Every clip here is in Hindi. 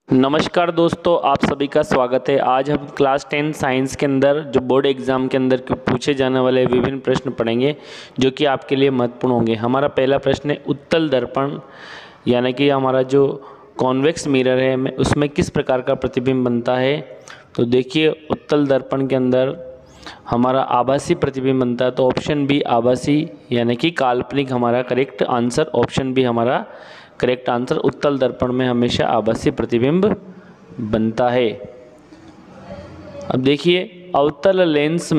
नमस्कार दोस्तों, आप सभी का स्वागत है। आज हम क्लास 10 साइंस के अंदर जो बोर्ड एग्ज़ाम के अंदर पूछे जाने वाले विभिन्न प्रश्न पढ़ेंगे जो कि आपके लिए महत्वपूर्ण होंगे। हमारा पहला प्रश्न है उत्तल दर्पण, यानी कि हमारा जो कॉन्वेक्स मिरर है उसमें किस प्रकार का प्रतिबिंब बनता है। तो देखिए, उत्तल दर्पण के अंदर हमारा आभासी प्रतिबिंब बनता है, तो ऑप्शन बी आभासी यानी कि काल्पनिक हमारा करेक्ट आंसर। ऑप्शन बी हमारा करेक्ट आंसर। उत्तल दर्पण में हमेशा आभासी प्रतिबिंब बनता है। अब देखिए, अवतल लेंस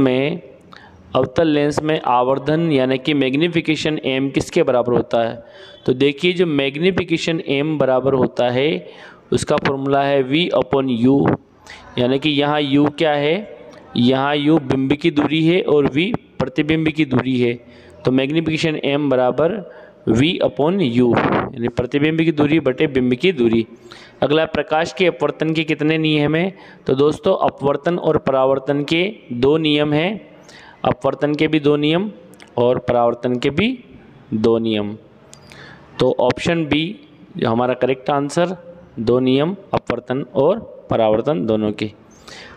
में आवर्धन यानी कि मैग्नीफिकेशन एम किसके बराबर होता है। तो देखिए, जो मैग्नीफिकेशन एम बराबर होता है उसका फॉर्मूला है V/U, यानी कि यहाँ U क्या है, यहाँ U बिंब की दूरी है और V प्रतिबिंब की दूरी है। तो मैग्नीफिकेशन एम बराबर V/U, यानी प्रतिबिंब की दूरी बटे बिंब की दूरी। अगला, प्रकाश के अपवर्तन के कितने नियम हैं। तो दोस्तों, अपवर्तन और परावर्तन के दो नियम हैं। अपवर्तन के भी दो नियम और परावर्तन के भी दो नियम। तो ऑप्शन बी हमारा करेक्ट आंसर, दो नियम अपवर्तन और परावर्तन दोनों के।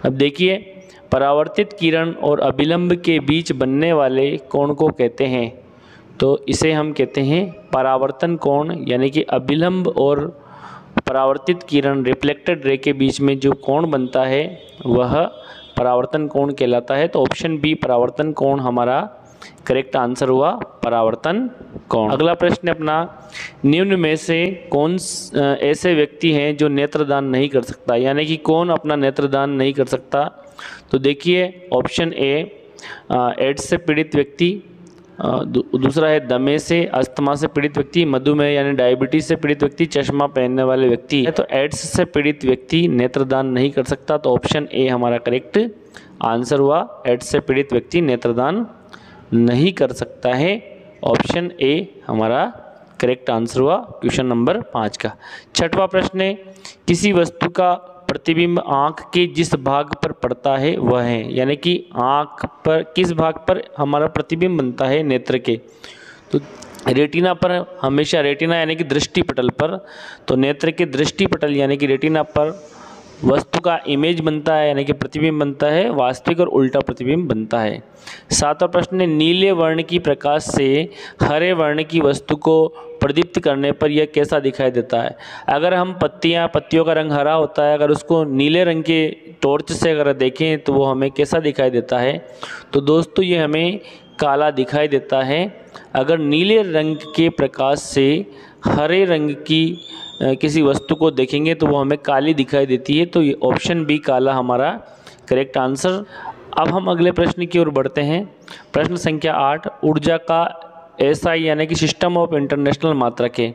अब देखिए, परावर्तित किरण और अभिलंब के बीच बनने वाले कोण को कहते हैं। तो इसे हम कहते हैं परावर्तन कोण, यानी कि अभिलंब और परावर्तित किरण रिफ्लेक्टेड रे के बीच में जो कोण बनता है वह परावर्तन कोण कहलाता है। तो ऑप्शन बी परावर्तन कोण हमारा करेक्ट आंसर हुआ, परावर्तन कोण। अगला प्रश्न अपना, निम्न में से कौन ऐसे व्यक्ति हैं जो नेत्रदान नहीं कर सकता, यानी कि कौन अपना नेत्रदान नहीं कर सकता। तो देखिए, ऑप्शन ए एड्स से पीड़ित व्यक्ति, दूसरा है दमे से अस्थमा से पीड़ित व्यक्ति, मधुमेह यानी डायबिटीज से पीड़ित व्यक्ति, चश्मा पहनने वाले व्यक्ति। तो एड्स से पीड़ित व्यक्ति नेत्रदान नहीं कर सकता। तो ऑप्शन ए हमारा करेक्ट आंसर हुआ, एड्स से पीड़ित व्यक्ति नेत्रदान नहीं कर सकता है। ऑप्शन ए हमारा करेक्ट आंसर हुआ क्वेश्चन नंबर 5 का। छठवां प्रश्न है, किसी वस्तु का प्रतिबिंब आँख के जिस भाग पर पड़ता है वह है, यानी कि आँख पर किस भाग पर हमारा प्रतिबिंब बनता है नेत्र के। तो रेटिना पर, हमेशा रेटिना यानी कि दृष्टिपटल पर। तो नेत्र के दृष्टिपटल यानी कि रेटिना पर वस्तु का इमेज बनता है, यानी कि प्रतिबिंब बनता है, वास्तविक और उल्टा प्रतिबिंब बनता है। सातवां प्रश्न है, नीले वर्ण की प्रकाश से हरे वर्ण की वस्तु को प्रदीप्त करने पर यह कैसा दिखाई देता है। अगर हम पत्तियों का रंग हरा होता है, अगर उसको नीले रंग के टॉर्च से अगर देखें तो वो हमें कैसा दिखाई देता है। तो दोस्तों, ये हमें काला दिखाई देता है। अगर नीले रंग के प्रकाश से हरे रंग की किसी वस्तु को देखेंगे तो वो हमें काली दिखाई देती है। तो ये ऑप्शन बी काला हमारा करेक्ट आंसर। अब हम अगले प्रश्न की ओर बढ़ते हैं। प्रश्न संख्या 8, ऊर्जा का एसआई यानी कि सिस्टम ऑफ इंटरनेशनल मात्रक है।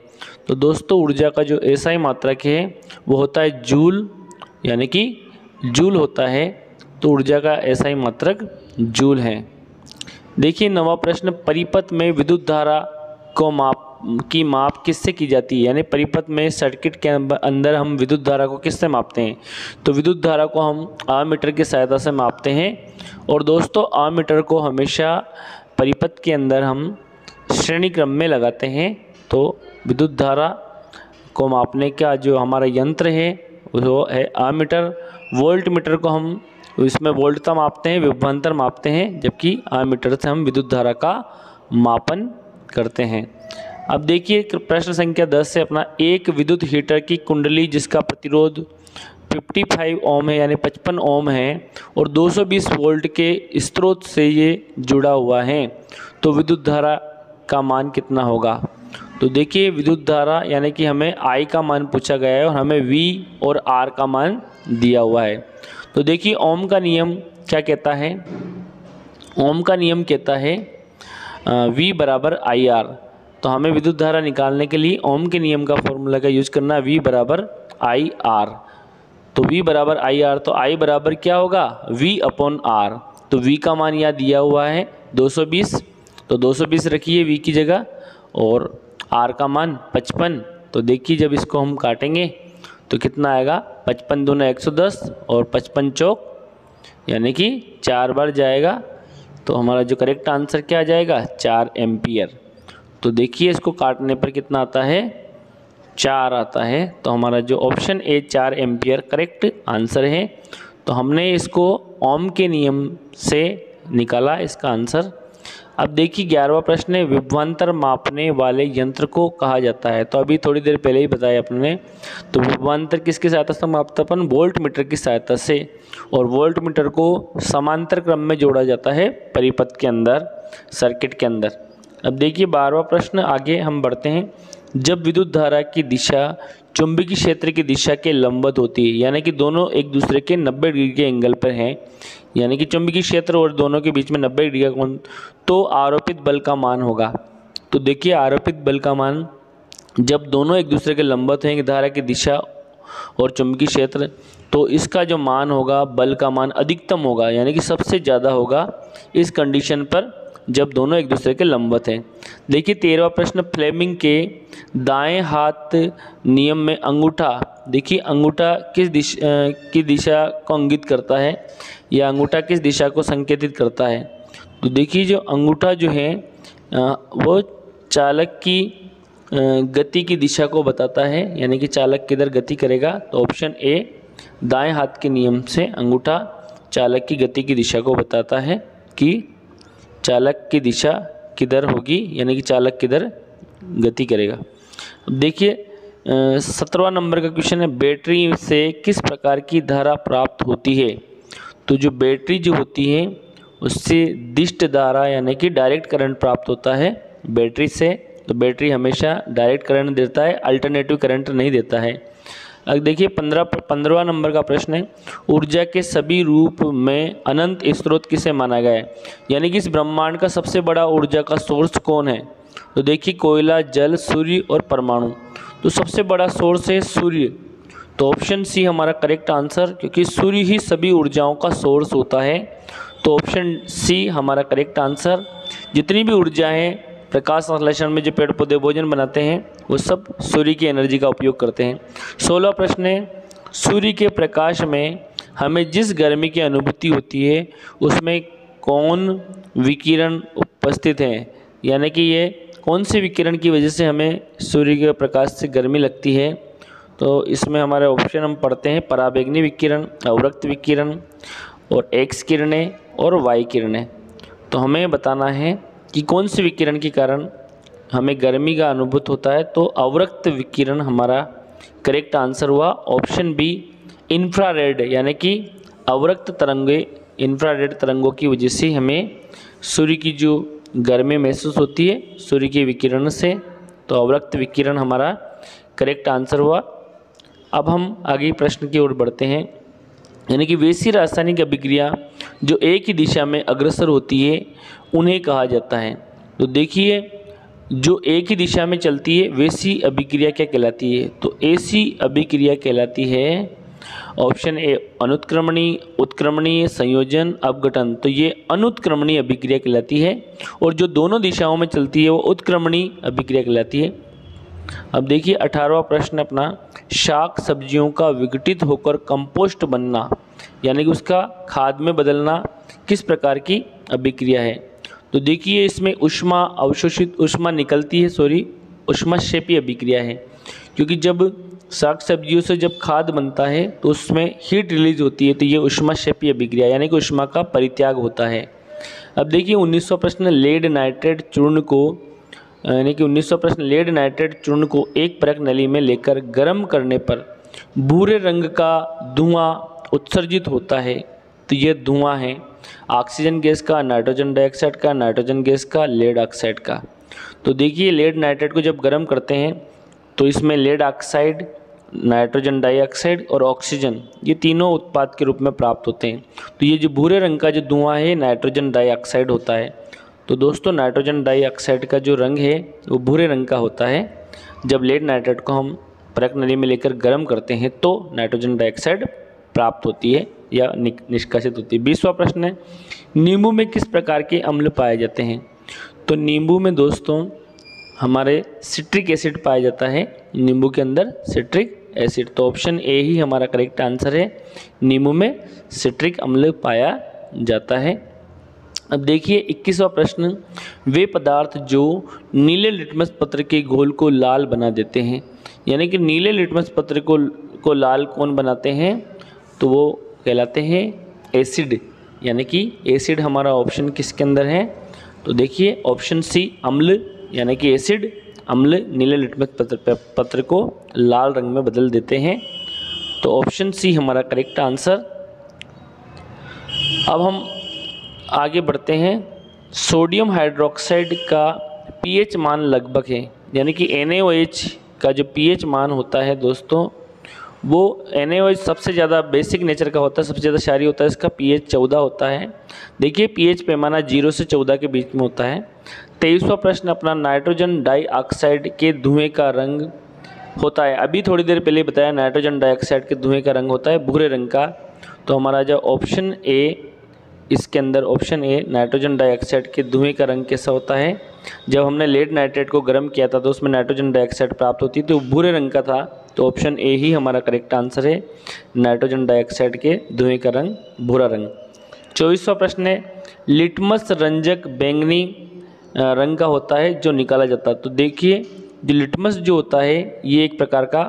तो दोस्तों, ऊर्जा का जो एसआई मात्रक है वो होता है जूल, यानी कि जूल होता है। तो ऊर्जा का एसआई मात्रक जूल है। देखिए, नवा प्रश्न, परिपथ में विद्युत धारा को माप किससे की जाती है, यानी परिपथ में सर्किट के अंदर हम विद्युत धारा को किससे मापते हैं। तो विद्युत धारा को हम आमीटर की सहायता से मापते हैं। और दोस्तों, आमीटर को हमेशा परिपथ के अंदर हम श्रेणी क्रम में लगाते हैं। तो विद्युत धारा को मापने का जो हमारा यंत्र है वो है आमीटर। वोल्ट मीटर को हम इसमें वोल्टता मापते हैं, विभवांतर मापते हैं, जबकि आमीटर से हम विद्युत धारा का मापन करते हैं। अब देखिए, प्रश्न संख्या 10 से अपना, एक विद्युत हीटर की कुंडली जिसका प्रतिरोध 55 ओम है, यानी 55 ओम है, और 220 वोल्ट के स्रोत से ये जुड़ा हुआ है, तो विद्युत धारा का मान कितना होगा। तो देखिए, विद्युत धारा यानी कि हमें I का मान पूछा गया है और हमें V और R का मान दिया हुआ है। तो देखिए, ओम का नियम क्या कहता है। ओम का नियम कहता है V बराबर IR। तो हमें विद्युत धारा निकालने के लिए ओम के नियम का फॉर्मूला का यूज करना, V बराबर IR। तो V बराबर IR, तो I बराबर क्या होगा, V/R। तो V का मान यहाँ दिया हुआ है 220, तो 220 रखिए V की जगह, और R का मान 55। तो देखिए, जब इसको हम काटेंगे तो कितना आएगा, 55 दूना 110 और 55 चौक यानी कि 4 बार जाएगा। तो हमारा जो करेक्ट आंसर क्या आ जाएगा, 4 एम्पियर। तो देखिए, इसको काटने पर कितना आता है, 4 आता है। तो हमारा जो option A 4 ampere correct answer है। तो हमने इसको ओम के नियम से निकाला इसका आंसर। अब देखिए 11वां प्रश्न है, विभवांतर मापने वाले यंत्र को कहा जाता है। तो अभी थोड़ी देर पहले ही बताया अपने। तो विभवांतर किसकी सहायता से मापता अपन? वोल्ट मीटर की सहायता से। और वोल्ट मीटर को समांतर क्रम में जोड़ा जाता है परिपथ के अंदर, सर्किट के अंदर। अब देखिए 12वां प्रश्न, आगे हम बढ़ते हैं। जब विद्युत धारा की दिशा चुंबकीय क्षेत्र की दिशा के लंबवत होती है, यानी कि दोनों एक दूसरे के 90 डिग्री के एंगल पर हैं, यानी कि चुंबकीय क्षेत्र और दोनों के बीच में 90 डिग्री का कोण, तो आरोपित बल का मान होगा। तो देखिए आरोपित बल का मान जब दोनों एक दूसरे के लंबवत हैं, धारा की दिशा और चुंबकीय क्षेत्र, तो इसका जो मान होगा, बल का मान अधिकतम होगा, यानी कि सबसे ज़्यादा होगा इस कंडीशन पर जब दोनों एक दूसरे के लंबवत हैं। देखिए 13वां प्रश्न, फ्लेमिंग के दाएं हाथ नियम में अंगूठा, देखिए अंगूठा किस दिशा को इंगित करता है, या अंगूठा किस दिशा को संकेतित करता है? तो देखिए जो अंगूठा जो है वो चालक की गति की दिशा को बताता है, यानी कि चालक किधर गति करेगा। तो ऑप्शन ए दाएं हाथ के नियम से अंगूठा चालक की गति की दिशा को बताता है कि चालक की दिशा किधर होगी, यानी कि चालक किधर गति करेगा। अब देखिए 17वां नंबर का क्वेश्चन है, बैटरी से किस प्रकार की धारा प्राप्त होती है? तो जो बैटरी जो होती है उससे दिष्ट धारा, यानी कि डायरेक्ट करंट प्राप्त होता है बैटरी से। तो बैटरी हमेशा डायरेक्ट करंट देता है, अल्टरनेटिव करंट नहीं देता है। अब देखिए 15वां नंबर का प्रश्न है, ऊर्जा के सभी रूप में अनंत स्रोत किसे माना गया है? यानी कि इस ब्रह्मांड का सबसे बड़ा ऊर्जा का सोर्स कौन है? तो देखिए कोयला, जल, सूर्य और परमाणु। तो सबसे बड़ा सोर्स है सूर्य। तो ऑप्शन सी हमारा करेक्ट आंसर, क्योंकि सूर्य ही सभी ऊर्जाओं का सोर्स होता है। तो ऑप्शन सी हमारा करेक्ट आंसर। जितनी भी ऊर्जा है प्रकाश संश्लेषण में, जो पेड़ पौधे भोजन बनाते हैं, वो सब सूर्य की एनर्जी का उपयोग करते हैं। 16वां प्रश्न है, सूर्य के प्रकाश में हमें जिस गर्मी की अनुभूति होती है उसमें कौन विकिरण उपस्थित है? यानी कि ये कौन से विकिरण की वजह से हमें सूर्य के प्रकाश से गर्मी लगती है? तो इसमें हमारे ऑप्शन हम पढ़ते हैं, पराबैंगनी विकिरण, अवरक्त विकिरण और एक्स किरणें और वाई किरणें। तो हमें बताना है कि कौन से विकिरण के कारण हमें गर्मी का अनुभूत होता है। तो अवरक्त विकिरण हमारा करेक्ट आंसर हुआ। ऑप्शन बी इंफ्रारेड, यानी कि अवरक्त तरंगे, इंफ्रारेड तरंगों की वजह से हमें सूर्य की जो गर्मी महसूस होती है सूर्य के विकिरण से। तो अवरक्त विकिरण हमारा करेक्ट आंसर हुआ। अब हम आगे प्रश्न की ओर बढ़ते हैं, यानी कि वैसी रासायनिक अभिक्रिया जो एक ही दिशा में अग्रसर होती है उन्हें कहा जाता है। तो देखिए जो एक ही दिशा में चलती है वैसी अभिक्रिया क्या कहलाती है? तो ऐसी अभिक्रिया कहलाती है ऑप्शन ए अनुत्क्रमणीय, उत्क्रमणीय, संयोजन, अपघटन। तो ये अनुत्क्रमणीय अभिक्रिया कहलाती है, और जो दोनों दिशाओं में चलती है वो उत्क्रमणीय अभिक्रिया कहलाती है। अब देखिए 18वां प्रश्न अपना, शाक सब्जियों का विघटित होकर कंपोस्ट बनना, यानी कि उसका खाद में बदलना किस प्रकार की अभिक्रिया है? तो देखिए इसमें ऊष्मा अवशोषित ऊष्मा निकलती है, ऊष्माक्षेपी अभिक्रिया है, क्योंकि जब शाक सब्जियों से जब खाद बनता है तो उसमें हीट रिलीज होती है, तो ये ऊष्माक्षेपी अभिक्रिया, यानी कि ऊष्मा का परित्याग होता है। अब देखिए 19वां प्रश्न, लेड नाइट्रेट चूर्ण को, यानी कि 19वां प्रश्न, लेड नाइट्रेट चूर्ण को एक परख नली में लेकर गर्म करने पर भूरे रंग का धुआं उत्सर्जित होता है। तो ये धुआं है ऑक्सीजन गैस का, नाइट्रोजन डाइऑक्साइड का, नाइट्रोजन गैस का, लेड ऑक्साइड का। तो देखिए लेड नाइट्रेट को जब गर्म करते हैं तो इसमें लेड ऑक्साइड, नाइट्रोजन डाइऑक्साइड और ऑक्सीजन, ये तीनों उत्पाद के रूप में प्राप्त होते हैं। तो ये जो भूरे रंग का जो धुआं है नाइट्रोजन डाइऑक्साइड होता है। तो दोस्तों नाइट्रोजन डाइऑक्साइड का जो रंग है वो भूरे रंग का होता है। जब लेड नाइट्रेट को हम परख नली में लेकर गर्म करते हैं तो नाइट्रोजन डाइऑक्साइड प्राप्त होती है या निष्कासित होती है। 20वां प्रश्न है, नींबू में किस प्रकार के अम्ल पाए जाते हैं? तो नींबू में दोस्तों हमारे सिट्रिक एसिड पाया जाता है, नींबू के अंदर सिट्रिक एसिड। तो ऑप्शन ए ही हमारा करेक्ट आंसर है, नींबू में सिट्रिक अम्ल पाया जाता है। अब देखिए 21वां प्रश्न, वे पदार्थ जो नीले लिटमस पत्र के घोल को लाल बना देते हैं, यानी कि नीले लिटमस पत्र को लाल कौन बनाते हैं, तो वो कहलाते हैं एसिड, यानी कि एसिड हमारा ऑप्शन किसके अंदर है, तो देखिए ऑप्शन सी अम्ल, यानी कि एसिड अम्ल नीले लिटमस पत्र को लाल रंग में बदल देते हैं। तो ऑप्शन सी हमारा करेक्ट आंसर। अब हम आगे बढ़ते हैं। सोडियम हाइड्रोक्साइड का पीएच मान लगभग है, यानी कि NaOH का जो पीएच मान होता है दोस्तों, वो NaOH सबसे ज़्यादा बेसिक नेचर का होता है, सबसे ज़्यादा क्षारीय होता है, इसका पीएच 14 होता है। देखिए पीएच पैमाना 0 से 14 के बीच में होता है। 23वां प्रश्न अपना, नाइट्रोजन डाइऑक्साइड के धुएं का रंग होता है, अभी थोड़ी देर पहले बताया नाइट्रोजन डाइऑक्साइड के धुएं का रंग होता है भूरे रंग का। तो हमारा जो ऑप्शन ए, इसके अंदर ऑप्शन ए नाइट्रोजन डाइऑक्साइड के धुएं का रंग कैसा होता है, जब हमने लेड नाइट्रेट को गर्म किया था तो उसमें नाइट्रोजन डाइऑक्साइड प्राप्त होती थी, तो भूरे रंग का था। तो ऑप्शन ए ही हमारा करेक्ट आंसर है, नाइट्रोजन डाइऑक्साइड के धुएं का रंग भूरा रंग। 24वां प्रश्न है, लिटमस रंजक बैंगनी रंग का होता है जो निकाला जाता है। तो देखिए जो लिटमस जो होता है ये एक प्रकार का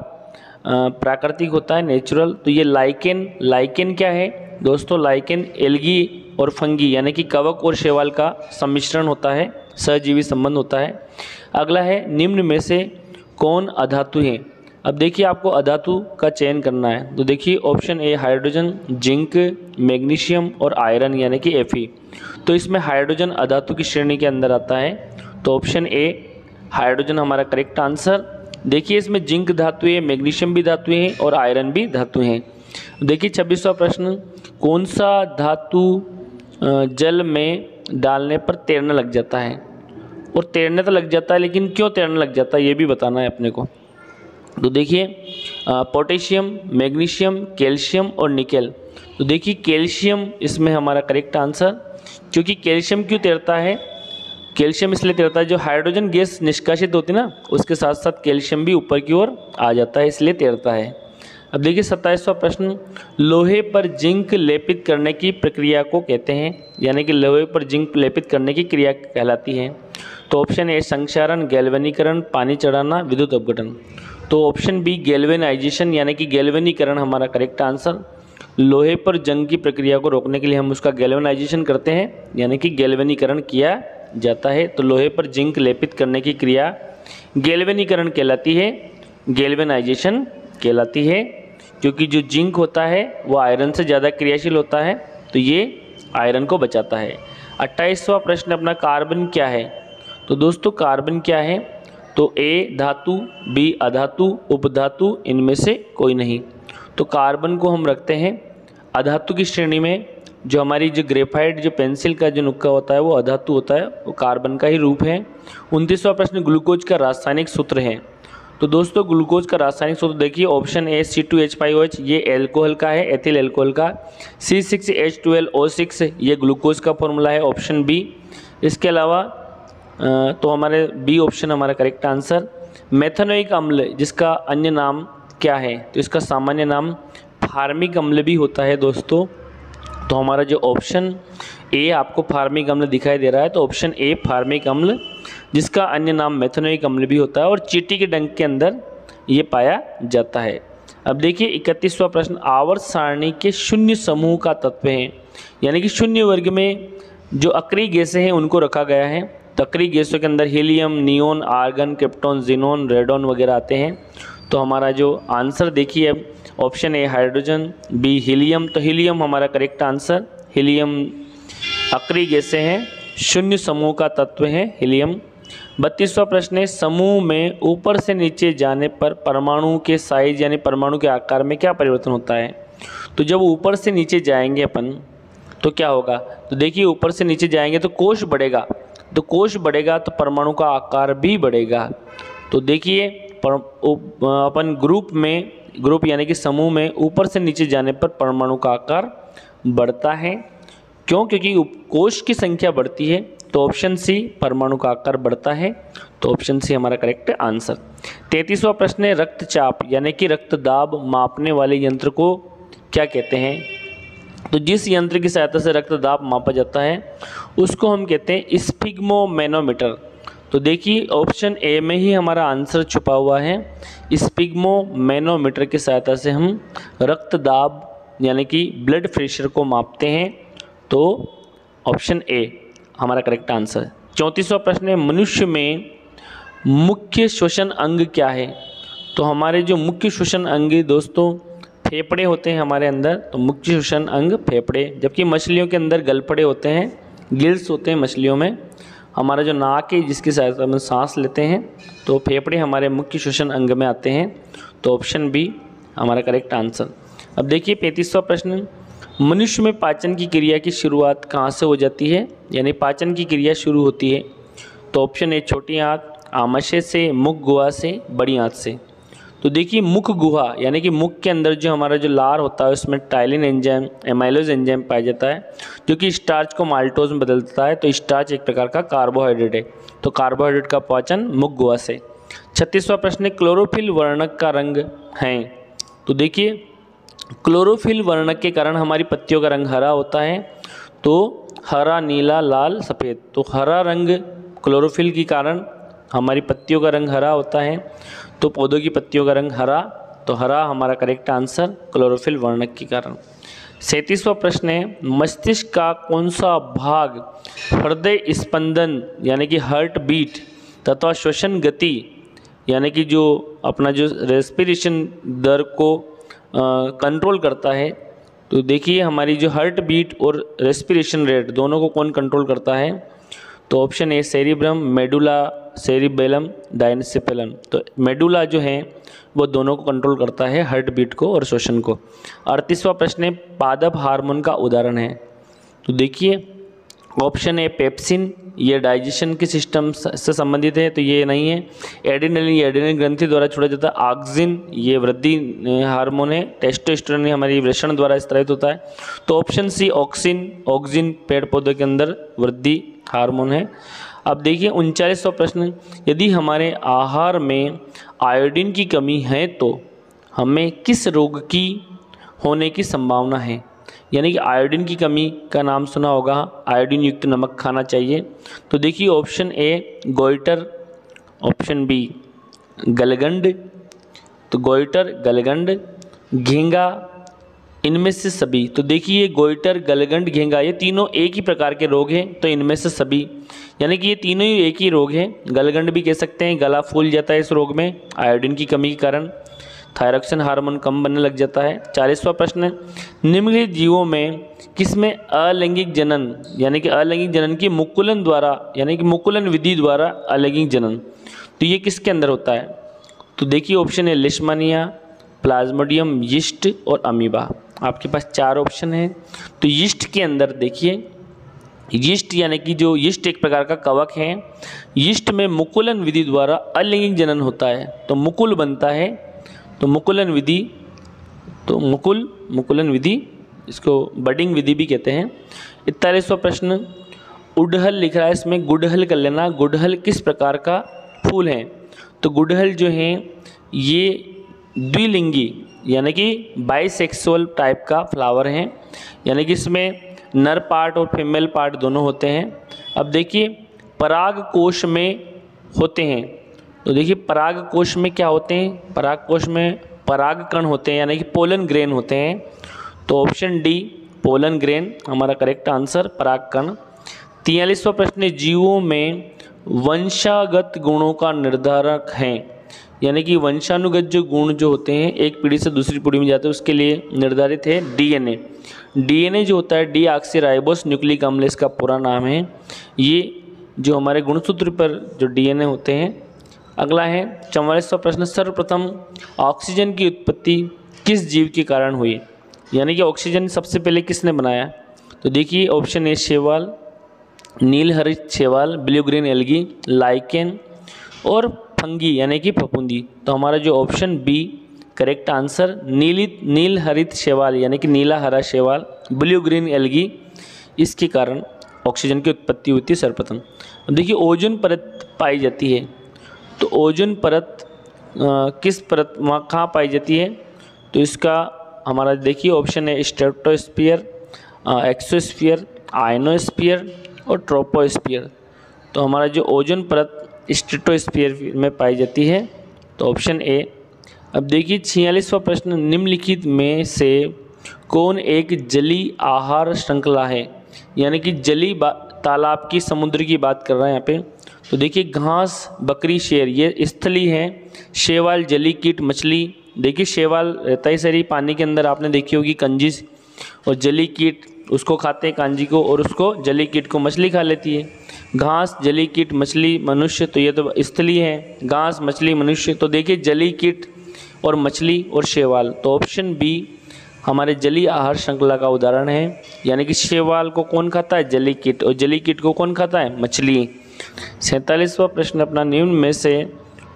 प्राकृतिक होता है, नेचुरल। तो ये लाइकेन क्या है दोस्तों, लाइकेन एल्गी और फंगी यानी कि कवक और शैवाल का सम्मिश्रण होता है, सहजीवी संबंध होता है। अगला है, निम्न में से कौन अधातु है। अब देखिए आपको अधातु का चयन करना है, तो देखिए option A hydrogen, zinc, magnesium और आयरन यानी कि Fe। तो इसमें हाइड्रोजन अधातु की श्रेणी के अंदर आता है, तो ऑप्शन ए हाइड्रोजन हमारा करेक्ट आंसर। देखिए इसमें जिंक धातु है, मैग्नीशियम भी धातु है और आयरन भी धातु है। देखिए 26वां प्रश्न, कौन सा धातु जल में डालने पर तैरने लग जाता है। और तैरने तो लग जाता है, लेकिन क्यों तैरने लग जाता है ये भी बताना है अपने को। तो देखिए पोटेशियम, मैग्नीशियम, कैल्शियम और निकेल। तो देखिए कैल्शियम इसमें हमारा करेक्ट आंसर, क्योंकि कैल्शियम क्यों तैरता है, कैल्शियम इसलिए तैरता है जो हाइड्रोजन गैस निष्कासित होती है ना, उसके साथ साथ कैल्शियम भी ऊपर की ओर आ जाता है, इसलिए तैरता है। अब देखिए 27वां प्रश्न, लोहे पर जिंक लेपित करने की प्रक्रिया को कहते हैं, यानी कि लोहे पर जिंक लेपित करने की क्रिया कहलाती है। तो ऑप्शन ए संक्षारण, गैल्वेनीकरण, पानी चढ़ाना, विद्युत अपघटन। तो ऑप्शन बी गैल्वेनाइजेशन यानी कि गैल्वेनीकरण हमारा करेक्ट आंसर। लोहे पर जंग की प्रक्रिया को रोकने के लिए हम उसका गैल्वेनाइजेशन करते हैं, यानी कि गैल्वेनीकरण किया जाता है। तो लोहे पर जिंक लेपित करने की क्रिया गैल्वेनीकरण कहलाती है, गैल्वेनाइजेशन कहलाती है, क्योंकि जो जिंक होता है वो आयरन से ज़्यादा क्रियाशील होता है, तो ये आयरन को बचाता है। 28वां प्रश्न अपना, कार्बन क्या है। तो दोस्तों कार्बन क्या है, तो ए धातु, बी अधातु, उपधातु, इनमें से कोई नहीं। तो कार्बन को हम रखते हैं अधातु की श्रेणी में। जो हमारी जो ग्रेफाइट जो पेंसिल का जो नुक्का होता है वो अधातु होता है, वो कार्बन का ही रूप है। 29वां प्रश्न, ग्लूकोज का रासायनिक सूत्र है। तो दोस्तों ग्लूकोज का रासायनिक सूत्र देखिए ऑप्शन ए C2H5OH, ये एल्कोहल का है, एथिल एल्कोहल का। C6H12O6 ये ग्लूकोज का फॉर्मूला है, ऑप्शन बी। इसके अलावा तो हमारे बी ऑप्शन हमारा करेक्ट आंसर। मेथनोइक अम्ल जिसका अन्य नाम क्या है, तो इसका सामान्य नाम फार्मिक अम्ल भी होता है दोस्तों। तो हमारा जो ऑप्शन ए आपको फार्मिक अम्ल दिखाई दे रहा है, तो ऑप्शन ए फार्मिक अम्ल जिसका अन्य नाम मेथनोइक अम्ल भी होता है और चींटी के डंक के अंदर ये पाया जाता है। अब देखिए 31वां प्रश्न, आवर्त सारणी के शून्य समूह का तत्व है, यानी कि शून्य वर्ग में जो अक्रिय गैसें हैं उनको रखा गया है। तो अक्रिय गैसों के अंदर helium, neon, argon, krypton, xenon, radon वगैरह आते हैं। तो हमारा जो आंसर देखिए अब option A hydrogen, B helium. तो हीलियम हमारा करेक्ट आंसर, हीलियम अक्रिय गैसें हैं, शून्य समूह का तत्व है हीलियम। 32वां प्रश्न है, समूह में ऊपर से नीचे जाने पर परमाणु के साइज यानी परमाणु के आकार में क्या परिवर्तन होता है। तो जब ऊपर से नीचे जाएंगे अपन तो क्या होगा, तो देखिए ऊपर से नीचे जाएंगे तो कोश बढ़ेगा, तो कोश बढ़ेगा तो परमाणु का आकार भी बढ़ेगा। तो देखिए अपन ग्रुप यानी कि समूह में ऊपर से नीचे जाने पर परमाणु का आकार बढ़ता है, क्यों, क्योंकि कोश की संख्या बढ़ती है। तो ऑप्शन सी परमाणु का आकार बढ़ता है, तो ऑप्शन सी हमारा करेक्ट आंसर। 33वां प्रश्न है, रक्तचाप यानी कि रक्त दाब मापने वाले यंत्र को क्या कहते हैं। तो जिस यंत्र की सहायता से रक्तदाब मापा जाता है उसको हम कहते हैं स्फिग्मोमेनोमीटर। तो देखिए ऑप्शन ए में ही हमारा आंसर छुपा हुआ है। स्फिग्मोमेनोमीटर की सहायता से हम रक्तदाब यानी कि ब्लड प्रेशर को मापते हैं। तो ऑप्शन ए हमारा करेक्ट आंसर है। 34वां प्रश्न है, मनुष्य में मुख्य श्वसन अंग क्या है? तो हमारे जो मुख्य श्वसन अंग दोस्तों फेफड़े होते हैं हमारे अंदर, तो मुख्य श्वसन अंग फेफड़े, जबकि मछलियों के अंदर गलफड़े होते हैं, गिल्स होते हैं मछलियों में। हमारा जो नाक है जिसकी सहायता में सांस लेते हैं, तो फेफड़े हमारे मुख्य श्वसन अंग में आते हैं। तो ऑप्शन बी हमारा करेक्ट आंसर। अब देखिए 35वां प्रश्न, मनुष्य में पाचन की क्रिया की शुरुआत कहाँ से हो जाती है? यानी पाचन की क्रिया शुरू होती है। तो ऑप्शन ए छोटी आंत, आमाशय से, मुख गुहा से, बड़ी आंत से। तो देखिए मुख गुहा यानी कि मुख के अंदर जो हमारा जो लार होता है उसमें टाइलिन एंजाइम, एमाइलोज एंजाइम पाया जाता है जो कि स्टार्च को माल्टोज में बदलता है। तो स्टार्च एक प्रकार का कार्बोहाइड्रेट है, तो कार्बोहाइड्रेट का पाचन मुख गुहा से। 36वां प्रश्न, क्लोरोफिल वर्णक का रंग है? तो देखिए क्लोरोफिल वर्णक के कारण हमारी पत्तियों का रंग हरा होता है। तो हरा, नीला, लाल, सफ़ेद। तो हरा रंग क्लोरोफिल के कारण हमारी पत्तियों का रंग हरा होता है। तो पौधों की पत्तियों का रंग हरा, तो हरा हमारा करेक्ट आंसर क्लोरोफिल वर्णक के कारण। 37वां प्रश्न है, मस्तिष्क का कौन सा भाग हृदय स्पंदन यानी कि हार्ट बीट तथा श्वसन गति यानी कि जो अपना जो रेस्पिरेशन दर को कंट्रोल करता है? तो देखिए हमारी जो हार्ट बीट और रेस्पिरेशन रेट दोनों को कौन कंट्रोल करता है? तो option A cerebrum, medulla, cerebellum, diencephalon. तो मेडुला जो है वो दोनों को कंट्रोल करता है, हार्ट बीट को और श्वसन को। 38वां प्रश्न है, पादप हार्मोन का उदाहरण है? तो देखिए ऑप्शन ए पेप्सिन, ये डाइजेशन के सिस्टम से संबंधित है, तो ये नहीं है। एड्रेनलिन, ये एड्रेनल ग्रंथि द्वारा छोड़ा जाता है। ऑक्सिन, ये वृद्धि हार्मोन है। टेस्टोस्टेरोन हमारी वृषण द्वारा स्त्रावित होता है। तो ऑप्शन सी ऑक्सिन, ऑक्सिन पेड़ पौधों के अंदर वृद्धि हार्मोन है। अब देखिए 39वां प्रश्न, यदि हमारे आहार में आयोडीन की कमी है तो हमें किस रोग की होने की संभावना है? यानी कि आयोडीन की कमी का नाम सुना होगा, आयोडीन युक्त नमक खाना चाहिए। तो देखिए option A goitre, option B गलगंड, तो गोइटर, गलगंड, घेंगा, इनमें से सभी। तो देखिए गोइटर, गलगंड, घेंगा ये तीनों एक ही प्रकार के रोग हैं, तो इनमें से सभी यानी कि ये तीनों ही एक ही रोग हैं। गलगंड भी कह सकते हैं, गला फूल जाता है इस रोग में आयोडीन की कमी के कारण, थायरॉक्सिन हार्मोन कम बनने लग जाता है। 40वां प्रश्न, निम्नलिखित जीवों में किसमें अलैंगिक जनन यानी कि अलैंगिक जनन की मुकुलन द्वारा यानी कि मुकुलन विधि द्वारा अलैंगिक जनन, तो ये किसके अंदर होता है? तो देखिए ऑप्शन है लिशमानिया, प्लाज्मोडियम, यीस्ट और अमीबा। आपके पास 4 ऑप्शन हैं। तो यीस्ट के अंदर देखिए, यीस्ट यानी कि जो यीस्ट एक प्रकार का कवक है, यीस्ट में मुकुलन विधि द्वारा अलैंगिक जनन होता है, तो मुकुल बनता है। तो मुकुलन विधि, तो मुकुलन विधि, इसको बडिंग विधि भी कहते हैं। 41वां प्रश्न, उड़हल लिख रहा है, इसमें गुड़हल कर लेना। गुड़हल किस प्रकार का फूल है? तो गुड़हल जो है ये द्विलिंगी यानी कि बाइसेक्सुअल टाइप का फ्लावर है, यानी कि इसमें नर पार्ट और फीमेल पार्ट दोनों होते हैं। अब देखिए पराग कोश में होते हैं। तो देखिए पराग कोश में क्या होते हैं? पराग कोश में पराग कण होते हैं यानी कि पोलन ग्रेन होते हैं। तो ऑप्शन डी पोलन ग्रेन हमारा करेक्ट आंसर, पराग कण। 43वां प्रश्न, जीवों में वंशागत गुणों का निर्धारक है? यानी कि वंशानुगत जो गुण जो होते हैं एक पीढ़ी से दूसरी पीढ़ी में जाते हैं उसके लिए निर्धारित है डीएनए। डीएनए जो होता है डीऑक्सीराइबोस न्यूक्लिक अम्ल इसका पूरा नाम है। ये जो हमारे गुणसूत्र पर जो डीएनए होते हैं। अगला है 44वां प्रश्न, सर्वप्रथम ऑक्सीजन की उत्पत्ति किस जीव के कारण हुई? यानी कि ऑक्सीजन सबसे पहले किसने बनाया? तो देखिए ऑप्शन ए शैवाल, नीलहरित शैवाल, ब्लू ग्रीन एल्गी, लाइकेन और फंगी यानी कि फफूंदी। तो हमारा जो ऑप्शन बी करेक्ट आंसर नील हरित शैवाल यानी कि नीला हरा शैवाल, ब्लू ग्रीन एल्गी, इसके कारण ऑक्सीजन की उत्पत्ति होती है सर्वप्रथम। अब देखिए ओजोन परत पाई जाती है, तो ओजोन परत किस परत वहाँ कहाँ पाई जाती है? तो इसका हमारा देखिए ऑप्शन है स्ट्रेटोस्फीयर, एक्सोस्फीयर, आयनोस्फीयर और ट्रोपोस्फीयर। तो हमारा जो ओजोन परत स्ट्रेटोस्फीयर में पाई जाती है, तो ऑप्शन ए। अब देखिए 46वां प्रश्न, निम्नलिखित में से कौन एक जलीय आहार श्रृंखला है? यानी कि जलीय तालाब की, समुद्र की बात कर रहे हैं यहाँ पे। तो देखिए घास, बकरी, शेर ये स्थलीय है। शैवाल, जलीय कीट, मछली। देखिए शैवाल रहता ही सारी पानी के अंदर, आपने देखी होगी कंजिस, और जलीय कीट उसको खाते हैं कांजी को, और उसको जलीय कीट को मछली खा लेती है। घास, जलीय कीट, मछली, मनुष्य, तो ये तो स्थलीय है, घास, मछली, मनुष्य। तो देखिए जलीय कीट और मछली और शैवाल, तो ऑप्शन बी हमारे जलीय आहार श्रृंखला का उदाहरण है। यानी कि शैवाल को कौन खाता है? जलीय कीट, और जलीय कीट को कौन खाता है? मछली। 47वां प्रश्न अपना, निम्न में से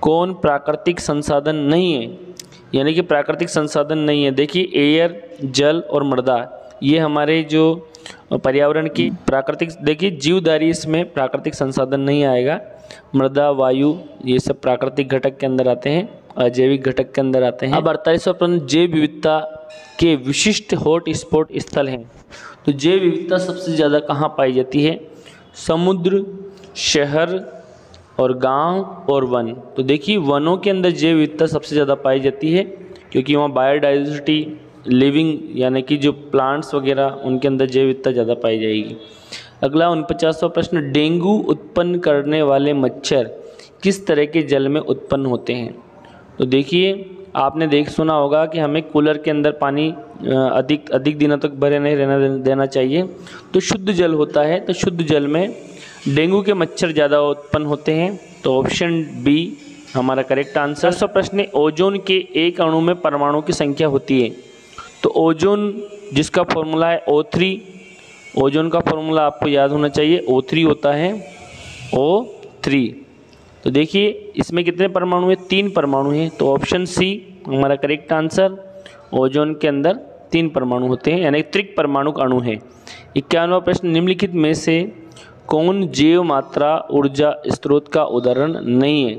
कौन प्राकृतिक संसाधन नहीं है? यानी कि प्राकृतिक संसाधन नहीं है। देखिए एयर, जल और मृदा, ये हमारे जो पर्यावरण की प्राकृतिक, देखिए जीवधारी इसमें प्राकृतिक संसाधन नहीं आएगा। मृदा, वायु, ये सब प्राकृतिक घटक के अंदर आते हैं, अजैविक घटक के अंदर आते हैं। अब 48वां प्रश्न, जैव विविधता के विशिष्ट हॉट स्पॉट स्थल हैं। तो जैव विविधता सबसे ज़्यादा कहाँ पाई जाती है? समुद्र, शहर और गांव और वन। तो देखिए वनों के अंदर जैव विविधता सबसे ज़्यादा पाई जाती है, क्योंकि वहाँ बायोडाइवर्सिटी, लिविंग यानी कि जो प्लांट्स वगैरह, उनके अंदर जैव विविधता ज़्यादा पाई जाएगी। अगला 49वां प्रश्न, डेंगू उत्पन्न करने वाले मच्छर किस तरह के जल में उत्पन्न होते हैं? तो देखिए आपने सुना होगा कि हमें कूलर के अंदर पानी अधिक दिनों तक भरे नहीं रहना देना चाहिए। तो शुद्ध जल होता है, तो शुद्ध जल में डेंगू के मच्छर ज़्यादा उत्पन्न होते हैं। तो ऑप्शन बी हमारा करेक्ट आंसर। 100 प्रश्न, ओजोन के एक अणु में परमाणु की संख्या होती है। तो ओजोन जिसका फॉर्मूला है O3, ओजोन का फॉर्मूला आपको याद होना चाहिए, O3 होता है, O3। तो देखिए इसमें कितने परमाणु हैं? 3 परमाणु हैं। तो ऑप्शन सी हमारा करेक्ट आंसर। ओजोन के अंदर 3 परमाणु होते हैं, यानी त्रिक परमाणु अणु है। 51वां प्रश्न, निम्नलिखित में से कौन जैव मात्रा ऊर्जा स्रोत का उदाहरण नहीं है?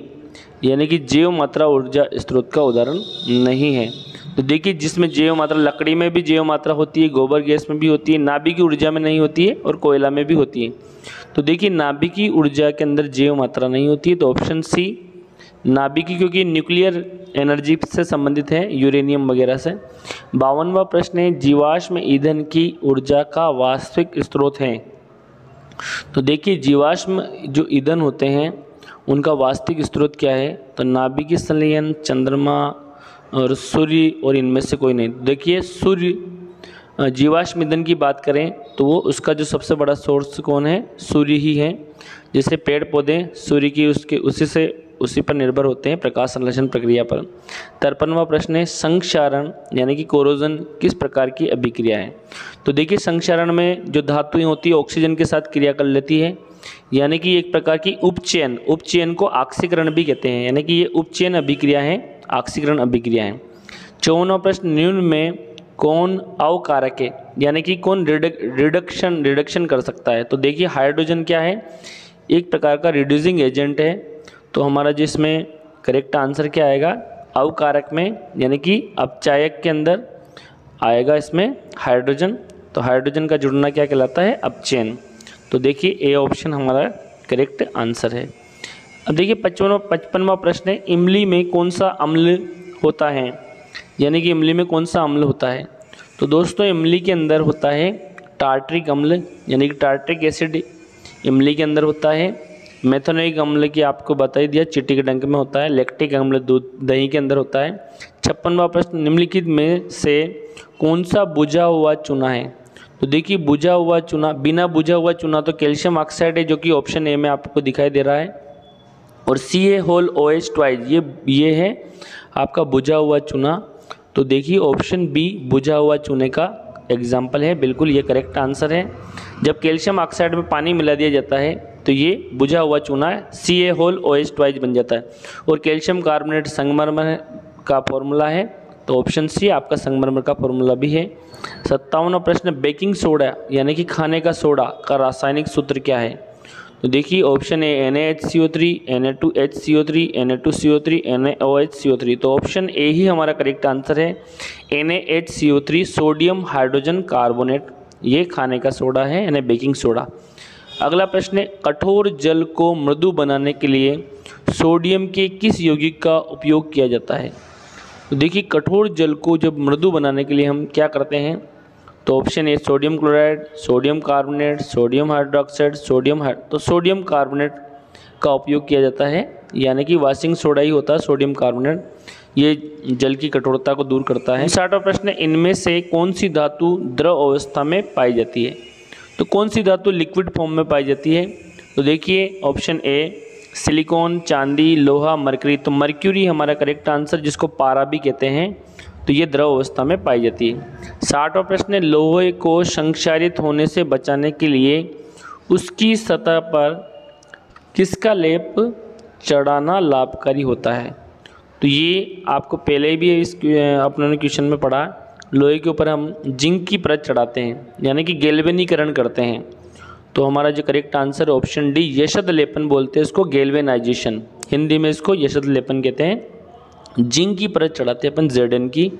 यानी कि जैव मात्रा ऊर्जा स्रोत का उदाहरण नहीं है। तो देखिए जिसमें जैव मात्रा, लकड़ी में भी जैव मात्रा होती है, गोबर गैस में भी होती है, नाभिकीय ऊर्जा में नहीं होती है, और कोयला में भी होती है। तो देखिए नाभिकीय ऊर्जा के अंदर जैव मात्रा नहीं होती है। तो ऑप्शन सी नाभिकीय, क्योंकि न्यूक्लियर एनर्जी से संबंधित है, यूरेनियम वगैरह से। 52वां प्रश्न है, जीवाश्म ईंधन की ऊर्जा का वास्तविक स्रोत है। तो देखिए जीवाश्म जो ईंधन होते हैं उनका वास्तविक स्रोत क्या है? तो नाभिकीय संलयन, चंद्रमा और सूर्य, और इनमें से कोई नहीं। देखिए सूर्य, जीवाश्म ईंधन की बात करें तो वो उसका जो सबसे बड़ा सोर्स कौन है? सूर्य ही है। जैसे पेड़ पौधे सूर्य की उसी पर निर्भर होते हैं प्रकाश संश्लेषण प्रक्रिया पर। 53वां प्रश्न है, संक्षारण यानी कि कोरोजन किस प्रकार की अभिक्रिया है? तो देखिए संक्षारण में जो धातुएं होती है ऑक्सीजन के साथ क्रिया कर लेती है, यानी कि एक प्रकार की उपचयन को ऑक्सीकरण भी कहते हैं, यानी कि ये उपचयन अभिक्रिया है, ऑक्सीकरण अभिक्रिया है। 54वां प्रश्न, निम्न में कौन अवकारक है? यानी कि कौन रिडक्शन कर सकता है? तो देखिए हाइड्रोजन क्या है? एक प्रकार का रिड्यूसिंग एजेंट है। तो हमारा जिसमें करेक्ट आंसर क्या आएगा? अवकारक में, यानी कि अपचायक के अंदर आएगा इसमें हाइड्रोजन। तो हाइड्रोजन का जुड़ना क्या कहलाता है? अपचयन। तो देखिए ए ऑप्शन हमारा करेक्ट आंसर है। अब देखिए 55वां प्रश्न है, इमली में कौन सा अम्ल होता है? यानी कि इमली में कौन सा अम्ल होता है? तो दोस्तों इमली के अंदर होता है टार्ट्रिक अम्ल, यानी कि टार्ट्रिक एसिड इमली के अंदर होता है। मेथनोइक अम्ल की आपको बता ही दिया, चींटी के डंक में होता है। लैक्टिक अम्ल दूध दही के अंदर होता है। 56वां प्रश्न, निम्नलिखित में से कौन सा बुझा हुआ चूना है? तो देखिए बुझा हुआ चूना, बिना बुझा हुआ चूना तो कैल्शियम ऑक्साइड है, जो कि ऑप्शन ए में आपको दिखाई दे रहा है। और CaOH2 ये है आपका बुझा हुआ चूना। तो देखिए ऑप्शन बी बुझा हुआ चूने का एग्जाम्पल है, बिल्कुल ये करेक्ट आंसर है। जब कैल्शियम ऑक्साइड में पानी मिला दिया जाता है तो ये बुझा हुआ चूना CaOH2 बन जाता है। और कैल्शियम कार्बोनेट संगमरमर का फॉर्मूला है, तो ऑप्शन सी आपका संगमरमर का फॉर्मूला भी है। 57वां प्रश्न, बेकिंग सोडा यानी कि खाने का सोडा का रासायनिक सूत्र क्या है? तो देखिए ऑप्शन ए NaHCO3, Na2HCO3, Na2CO3, NaOHCO3। तो ऑप्शन ए ही हमारा करेक्ट आंसर है, NaHCO3 सोडियम हाइड्रोजन कार्बोनेट। ये खाने का सोडा है यानी बेकिंग सोडा। अगला प्रश्न है, कठोर जल को मृदु बनाने के लिए सोडियम के किस यौगिक का उपयोग किया जाता है? तो देखिए, कठोर जल को जब मृदु बनाने के लिए हम क्या करते हैं, तो ऑप्शन ए sodium chloride, sodium carbonate, sodium hydroxide, तो सोडियम कार्बोनेट का उपयोग किया जाता है, यानी कि वॉशिंग सोडा ही होता है सोडियम कार्बोनेट। ये जल की कठोरता को दूर करता है। 60वां प्रश्न, इनमें से कौन सी धातु द्रव अवस्था में पाई जाती है? तो कौन सी धातु लिक्विड फॉर्म में पाई जाती है? तो देखिए ऑप्शन ए सिलिकॉन, चांदी, लोहा, मरकरी। तो मर्क्यूरी हमारा करेक्ट आंसर, जिसको पारा भी कहते हैं, तो ये द्रव अवस्था में पाई जाती है। 60वां प्रश्न, लोहे को संक्षारित होने से बचाने के लिए उसकी सतह पर किसका लेप चढ़ाना लाभकारी होता है? तो ये आपको पहले भी इस अपने क्वेश्चन में पढ़ा, लोहे के ऊपर हम जिंक की परत चढ़ाते हैं, यानी कि गैल्वेनीकरण करते हैं। तो हमारा जो करेक्ट आंसर ऑप्शन डी यशद लेपन बोलते हैं इसको, गैल्वेनाइजेशन, हिंदी में इसको यशद लेपन कहते हैं। जिंक की परत चढ़ाते हैं अपन Zn की,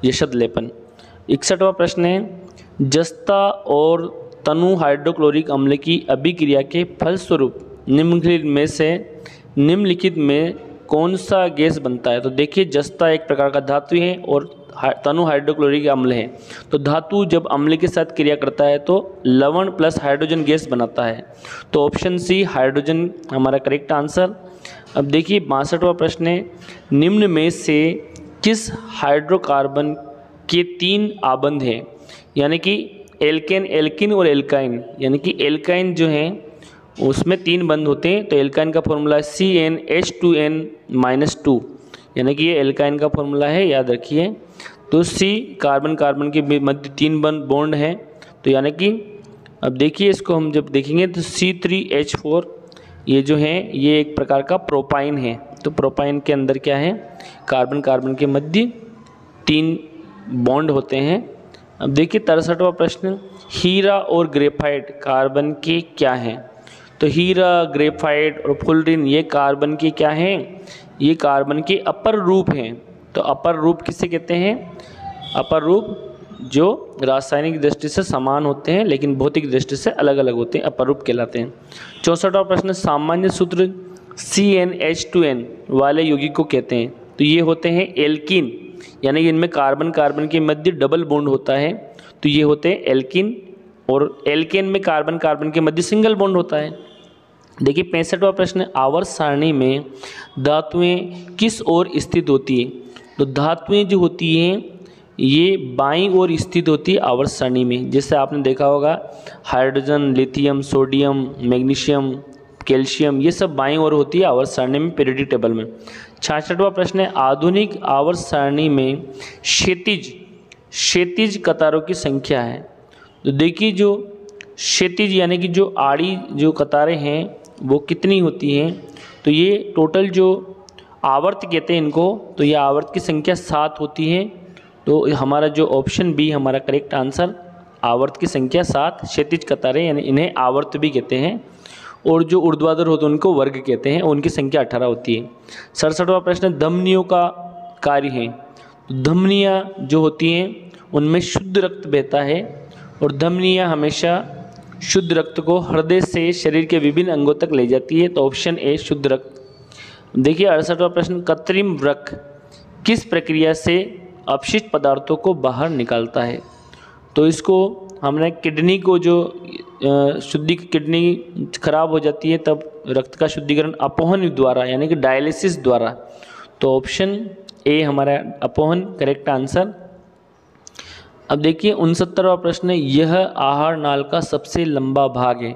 यशद लेपन। 61वां प्रश्न है, जस्ता और तनु हाइड्रोक्लोरिक अम्ल की अभिक्रिया के फलस्वरूप निम्नलिखित में कौन सा गैस बनता है? तो देखिए, जस्ता एक प्रकार का धातु है और तनु हाइड्रोक्लोरिक अम्ल है। तो धातु जब अम्ल के साथ क्रिया करता है तो लवण प्लस हाइड्रोजन गैस बनाता है। तो ऑप्शन सी हाइड्रोजन हमारा करेक्ट आंसर। अब देखिए 62वां प्रश्न है, निम्न में से किस हाइड्रोकार्बन के 3 आबंध हैं? यानी कि एल्केन, एल्किन और एल्काइन, यानी कि एल्काइन जो है उसमें 3 बंध होते हैं। तो एल्काइन का फॉर्मूला है CnH2n-2, यानी कि ये एल्काइन का फॉर्मूला है, याद रखिए। तो C कार्बन कार्बन के मध्य 3 बॉन्ड हैं, तो यानी कि अब देखिए इसको हम जब देखेंगे तो C3H4 ये जो है ये एक प्रकार का प्रोपाइन है। तो प्रोपाइन के अंदर क्या है, कार्बन कार्बन के मध्य 3 बॉन्ड होते हैं। अब देखिए 63वां प्रश्न, हीरा और ग्रेफाइट कार्बन के क्या हैं? तो हीरा, ग्रेफाइट और फुलरिन ये कार्बन के क्या हैं? ये कार्बन के अपर रूप हैं। तो अपर रूप किसे कहते हैं? अपर रूप जो रासायनिक दृष्टि से समान होते हैं लेकिन भौतिक दृष्टि से अलग अलग होते हैं, अपर रूप कहलाते हैं। 64वां प्रश्न, सामान्य सूत्र CnH2n वाले यौगिक को कहते हैं? तो ये होते हैं एल्किन, यानी कि इनमें कार्बन कार्बन के मध्य डबल बॉन्ड होता है, तो ये होते हैं एल्किन। और एल्केन में कार्बन कार्बन के मध्य सिंगल बॉन्ड होता है। देखिए 65वां प्रश्न, आवर्त सारणी में धातुएं किस ओर स्थित होती है? तो धातुएं जो होती हैं ये बाईं ओर स्थित होती है आवर्त सारणी में। जैसे आपने देखा होगा hydrogen, lithium, sodium, magnesium, calcium, ये सब बाईं ओर होती है आवर्त सारणी में पीरियोडिक टेबल में। 66वां प्रश्न है, आधुनिक आवर्त सारणी में क्षैतिज कतारों की संख्या है? तो देखिए जो क्षैतिज यानी कि जो आड़ी जो कतारें हैं वो कितनी होती हैं? तो ये टोटल जो आवर्त कहते हैं इनको, तो ये आवर्त की संख्या 7 होती है। तो हमारा जो ऑप्शन बी हमारा करेक्ट आंसर, आवर्त की संख्या 7, क्षैतिज कतारें यानी इन्हें आवर्त भी कहते हैं। और जो ऊर्ध्वाधर होते हैं उनको वर्ग कहते हैं, उनकी संख्या 18 होती है। 67वां प्रश्न, धमनियों का कार्य है? तो धमनियाँ जो होती हैं उनमें शुद्ध रक्त बहता है और धमनियाँ हमेशा शुद्ध रक्त को हृदय से शरीर के विभिन्न अंगों तक ले जाती है। तो ऑप्शन ए शुद्ध रक्त। देखिए 68वां प्रश्न, कृत्रिम वृक्क किस प्रक्रिया से अपशिष्ट पदार्थों को बाहर निकालता है? तो इसको हमने किडनी को जो किडनी खराब हो जाती है तब रक्त का शुद्धिकरण अपोहन द्वारा यानी कि डायलिसिस द्वारा। तो ऑप्शन ए हमारा अपोहन करेक्ट आंसर। अब देखिए 69वां प्रश्न, यह आहार नाल का सबसे लंबा भाग है?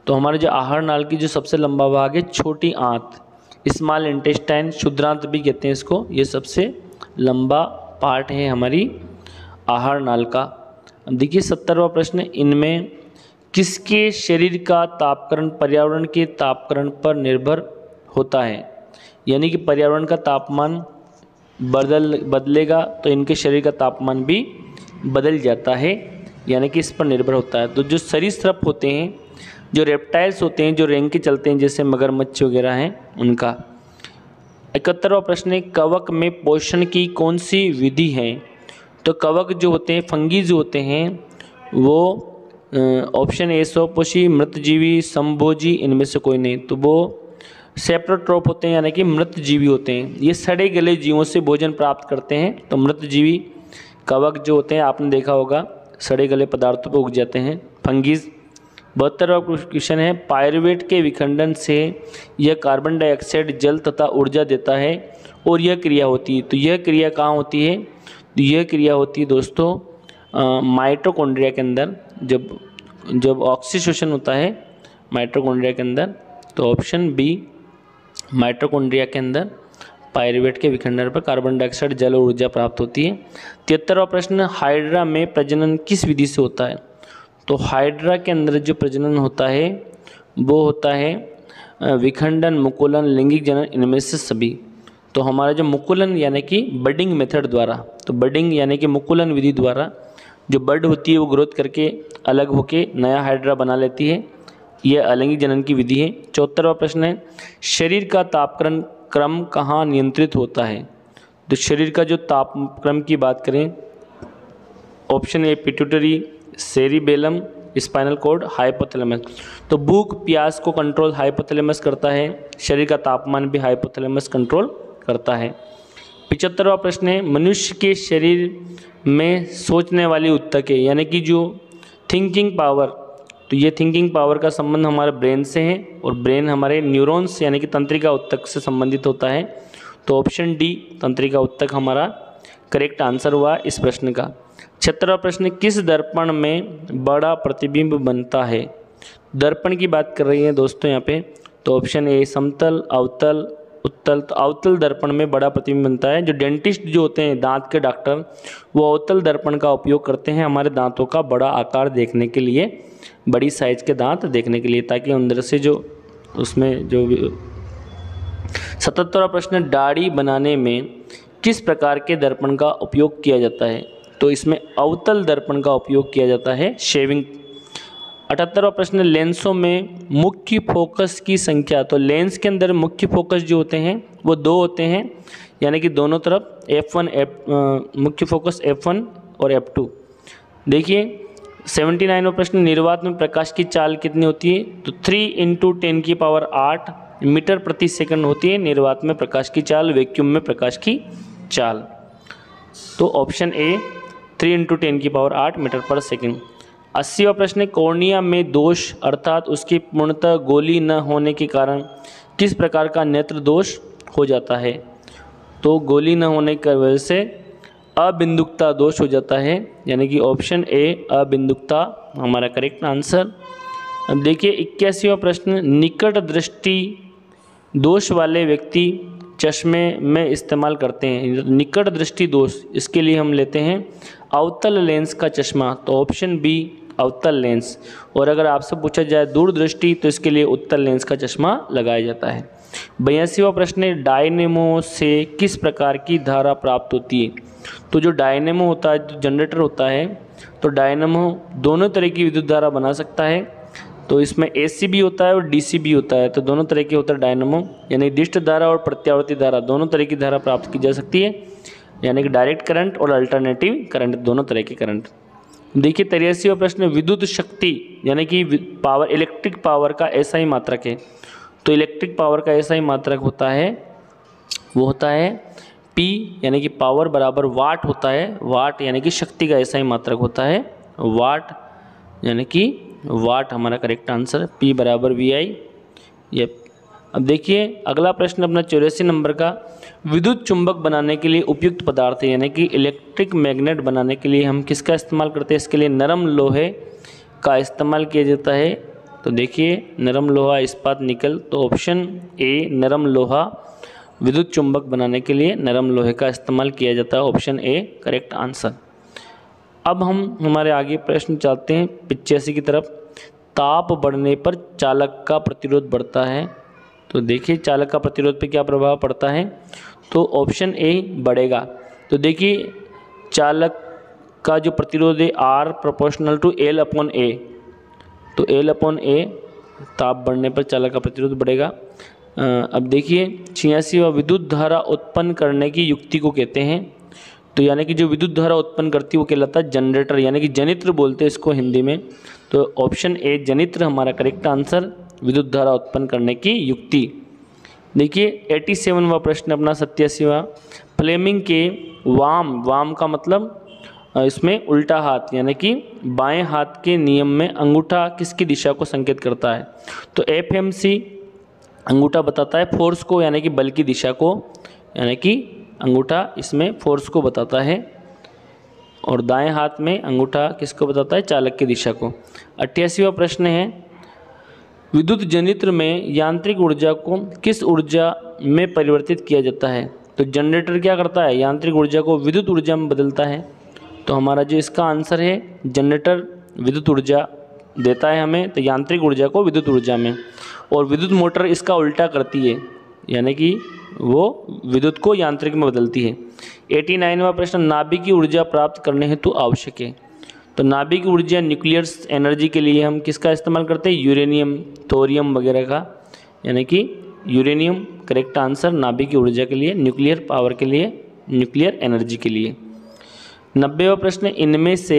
तो हमारे जो आहार नाल की जो सबसे लंबा भाग है छोटी आंत, स्मॉल इंटेस्टाइन, क्षुद्रांत भी कहते हैं इसको, ये सबसे लंबा पार्ट है हमारी आहार नाल का। अब देखिए 70वां प्रश्न, इनमें किसके शरीर का तापकरण पर्यावरण के तापकरण पर निर्भर होता है? यानी कि पर्यावरण का तापमान बदलेगा तो इनके शरीर का तापमान भी बदल जाता है, यानी कि इस पर निर्भर होता है। तो जो सरीसृप होते हैं, जो रेप्टाइल्स होते हैं, जो रेंग के चलते हैं जैसे मगरमच्छ वगैरह हैं, उनका। 71वां प्रश्न है, कवक में पोषण की कौन सी विधि है? तो कवक जो होते हैं, फंगी जो होते हैं, वो ऑप्शन ए स्वपोषी, मृतजीवी, समभोजी, इनमें से कोई नहीं। तो वो सेप्रोट्रोप होते हैं यानी कि मृतजीवी होते हैं। ये सड़े गले जीवों से भोजन प्राप्त करते हैं। तो मृतजीवी कवक जो होते हैं आपने देखा होगा सड़े गले पदार्थों पर उग जाते हैं, फंगीज। 72वां क्वेश्चन है, पायरुवेट के विखंडन से यह कार्बन डाइऑक्साइड, जल तथा ऊर्जा देता है और यह क्रिया होती है। तो यह क्रिया कहाँ होती है? तो यह क्रिया होती है दोस्तों माइटोकॉन्ड्रिया के अंदर, जब ऑक्सीजन होता है माइटोकॉन्ड्रिया के अंदर। तो ऑप्शन बी माइटोकॉन्ड्रिया के अंदर पायरुवेट के विखंडन पर कार्बन डाइऑक्साइड, जल और ऊर्जा प्राप्त होती है। 73वां प्रश्न, हाइड्रा में प्रजनन किस विधि से होता है? तो हाइड्रा के अंदर जो प्रजनन होता है वो होता है विखंडन, मुकुलन, लैंगिक जनन, इनमें से सभी। तो हमारा जो मुकुलन यानी कि बडिंग मेथड द्वारा, तो बडिंग यानी कि मुकुलन विधि द्वारा जो बर्ड होती है वो ग्रोथ करके अलग होके नया हाइड्रा बना लेती है। यह अलैंगिक जनन की विधि है। 74वां प्रश्न है, शरीर का तापक्रम क्रम कहाँ नियंत्रित होता है? तो शरीर का जो तापक्रम की बात करें, option A pituitary, cerebellum, spinal cord, hypothalamus. तो भूख प्यास को कंट्रोल हाइपोथैलेमस करता है, शरीर का तापमान भी हाइपोथैलेमस कंट्रोल करता है। 75वां प्रश्न है, मनुष्य के शरीर में सोचने वाली ऊतकें यानी कि जो थिंकिंग पावर, तो ये थिंकिंग पावर का संबंध हमारे ब्रेन से है और ब्रेन हमारे न्यूरॉन्स यानी कि तंत्रिका ऊतक से संबंधित होता है। तो ऑप्शन डी तंत्रिका ऊतक हमारा करेक्ट आंसर हुआ इस प्रश्न का। 76वां प्रश्न, किस दर्पण में बड़ा प्रतिबिंब बनता है? दर्पण की बात कर रही है दोस्तों यहाँ पे। तो ऑप्शन ए समतल, अवतल, उत्तल। तो अवतल दर्पण में बड़ा प्रतिबिंब बनता है। जो डेंटिस्ट जो होते हैं, दांत के डॉक्टर, वो अवतल दर्पण का उपयोग करते हैं हमारे दांतों का बड़ा आकार देखने के लिए, बड़ी साइज के दांत देखने के लिए, ताकि अंदर से जो उसमें जो। 77वां प्रश्न, दाढ़ी बनाने में किस प्रकार के दर्पण का उपयोग किया जाता है? तो इसमें अवतल दर्पण का उपयोग किया जाता है, शेविंग। 78वां प्रश्न, लेंसों में मुख्य फोकस की संख्या। तो लेंस के अंदर मुख्य फोकस जो होते हैं वो 2 होते हैं, यानी कि दोनों तरफ f1 मुख्य फोकस f1 और f2। देखिए 79वां प्रश्न, निर्वात में प्रकाश की चाल कितनी होती है? तो 3 × 10⁸ मीटर प्रति सेकंड होती है निर्वात में प्रकाश की चाल, वैक्यूम में प्रकाश की चाल। तो ऑप्शन ए 3 × 10⁸ मीटर पर सेकंड। 80वां प्रश्न, कॉर्निया में दोष अर्थात उसकी पूर्णतः गोली न होने के कारण किस प्रकार का नेत्र दोष हो जाता है? तो गोली न होने की वजह से अबिंदुकता दोष हो जाता है, यानी कि ऑप्शन ए अबिंदुकता हमारा करेक्ट आंसर। अब देखिए 81वां प्रश्न, निकट दृष्टि दोष वाले व्यक्ति चश्मे में इस्तेमाल करते हैं। निकट दृष्टि दोष, इसके लिए हम लेते हैं अवतल लेंस का चश्मा। तो ऑप्शन बी अवतल लेंस। और अगर आपसे पूछा जाए दूरदृष्टि, तो इसके लिए उत्तल लेंस का चश्मा लगाया जाता है। 82वां प्रश्न, डायनेमो से किस प्रकार की धारा प्राप्त होती है? तो जो डायनेमो होता है, जो जनरेटर होता है, तो डायनेमो दोनों तरह की विद्युत धारा बना सकता है। तो इसमें AC भी होता है और DC भी होता है, तो दोनों तरह के होता है डायनेमो, यानी दिष्ट धारा और प्रत्यावर्ती धारा दोनों तरह की धारा प्राप्त की जा सकती है, यानी कि डायरेक्ट करंट और अल्टरनेटिव करंट, दोनों तरह के करंट। देखिए 83वां प्रश्न, विद्युत शक्ति यानी कि पावर, इलेक्ट्रिक पावर का ऐसा ही मात्रक है। तो इलेक्ट्रिक पावर का ऐसा ही मात्रक होता है, वो होता है P, यानी कि पावर बराबर वाट होता है। वाट यानी कि शक्ति का ऐसा ही मात्रक होता है, वाट यानी कि वाट हमारा करेक्ट आंसर, P बराबर VI। ये अब देखिए अगला प्रश्न अपना 84 नंबर का, विद्युत चुंबक बनाने के लिए उपयुक्त पदार्थ है, यानी कि इलेक्ट्रिक मैग्नेट बनाने के लिए हम किसका इस्तेमाल करते हैं? इसके लिए नरम लोहे का इस्तेमाल किया जाता है। तो देखिए नरम लोहा, इस्पात, निकल। तो ऑप्शन ए नरम लोहा, विद्युत चुंबक बनाने के लिए नरम लोहे का इस्तेमाल किया जाता है, ऑप्शन ए करेक्ट आंसर। अब हम हमारे आगे प्रश्न चलते हैं 85 की तरफ। ताप बढ़ने पर चालक का प्रतिरोध बढ़ता है। तो देखिए चालक का प्रतिरोध पे क्या प्रभाव पड़ता है? तो ऑप्शन ए बढ़ेगा। तो देखिए चालक का जो प्रतिरोध है R प्रोपोर्शनल टू L/A। तो L/A, ताप बढ़ने पर चालक का प्रतिरोध बढ़ेगा। अब देखिए 86वां, विद्युत धारा उत्पन्न करने की युक्ति को कहते हैं। तो यानी कि जो विद्युत धारा उत्पन्न करती है वो कहलाता है जनरेटर, यानी कि जनित्र बोलते हैं इसको हिंदी में। तो ऑप्शन ए जनित्र हमारा करेक्ट आंसर, विद्युत धारा उत्पन्न करने की युक्ति। देखिए 87वां प्रश्न अपना 87वां, फ्लेमिंग के वाम का मतलब इसमें उल्टा हाथ यानी कि बाएं हाथ के नियम में अंगूठा किसकी दिशा को संकेत करता है? तो FMC अंगूठा बताता है फोर्स को यानी कि बल की दिशा को, यानी कि अंगूठा इसमें फोर्स को बताता है, और दाएं हाथ में अंगूठा किसको बताता है? चालक की दिशा को। 88वां प्रश्न है, विद्युत जनित्र में यांत्रिक ऊर्जा को किस ऊर्जा में परिवर्तित किया जाता है? तो जनरेटर क्या करता है? यांत्रिक ऊर्जा को विद्युत ऊर्जा में बदलता है। तो हमारा जो इसका आंसर है, जनरेटर विद्युत ऊर्जा देता है हमें, तो यांत्रिक ऊर्जा को विद्युत ऊर्जा में, और विद्युत मोटर इसका उल्टा करती है, यानी कि वो विद्युत को यांत्रिक में बदलती है। 89वां प्रश्न, नाभिक की ऊर्जा प्राप्त करने हेतु आवश्यक है? तो नाभिक की ऊर्जा न्यूक्लियर एनर्जी के लिए हम किसका इस्तेमाल करते हैं? यूरेनियम, थोरियम वगैरह का, यानी कि यूरेनियम करेक्ट आंसर नाभिक की ऊर्जा के लिए, न्यूक्लियर पावर के लिए, न्यूक्लियर एनर्जी के लिए। 90वां प्रश्न, इनमें से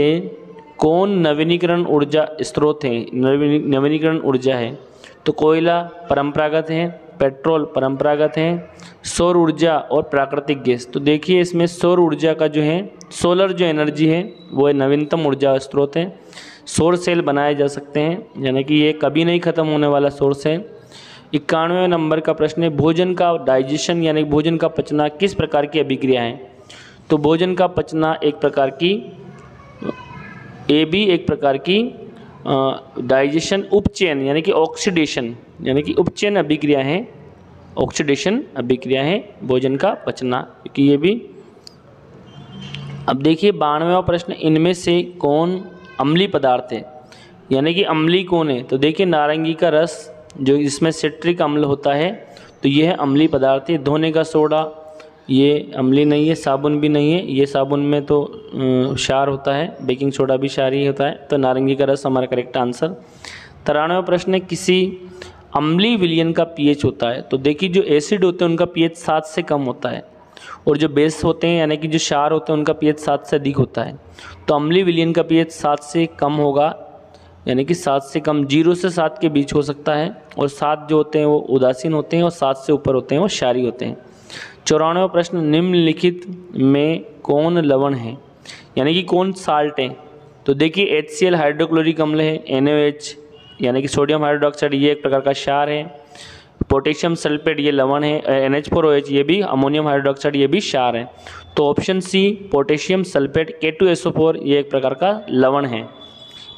कौन नवीनीकरण ऊर्जा स्रोत है? नवीनीकरण ऊर्जा है तो कोयला परंपरागत है, पेट्रोल परंपरागत है, सौर ऊर्जा और प्राकृतिक गैस। तो देखिए इसमें सौर ऊर्जा का जो है, सोलर जो एनर्जी है वो नवीनतम ऊर्जा स्रोत है। सौर सेल बनाए जा सकते हैं, यानी कि ये कभी नहीं ख़त्म होने वाला सोर्स है। 91वें नंबर का प्रश्न है, भोजन का डाइजेशन यानी भोजन का पचना किस प्रकार की अभिक्रिया है? तो भोजन का पचना एक प्रकार की एक प्रकार की डाइजेशन उपचयन यानी कि ऑक्सीडेशन यानी कि उपचयन अभिक्रिया है, ऑक्सीडेशन अभिक्रिया है भोजन का पचना, क्योंकि ये भी। अब देखिए 92वां प्रश्न, इनमें से कौन अम्लीय पदार्थ है? यानी कि अम्लीय कौन है? तो देखिए नारंगी का रस जो इसमें सिट्रिक अम्ल होता है, तो यह अम्लीय पदार्थ है। धोने का सोडा ये अम्लीय नहीं है, साबुन भी नहीं है, ये साबुन में तो क्षार होता है, बेकिंग सोडा भी क्षार ही होता है, तो नारंगी का रस हमारा करेक्ट आंसर। 93वां प्रश्न है, किसी अम्लीय विलयन का पीएच होता है? तो देखिए जो एसिड होते हैं उनका पीएच 7 से कम होता है, और जो बेस होते हैं यानी कि जो क्षार होते हैं उनका पीएच 7 से अधिक होता है। तो अम्लीय विलयन का पीएच 7 से कम होगा, यानी कि 7 से कम, 0 से 7 के बीच हो सकता है, और 7 जो होते हैं वो उदासीन होते हैं, और 7 से ऊपर होते हैं वो क्षारीय होते हैं। 94वां प्रश्न, निम्नलिखित में कौन लवण है? यानी कि कौन साल्ट है? तो देखिए HCl हाइड्रोक्लोरिक अम्ल है, NaOH यानी कि सोडियम हाइड्रोक्साइड ये एक प्रकार का क्षार है, पोटेशियम सल्फेट ये लवण है, NH4OH ये भी अमोनियम हाइड्रोक्साइड ये भी क्षार है। तो option C potassium sulphate K2SO4 ये एक प्रकार का लवण है।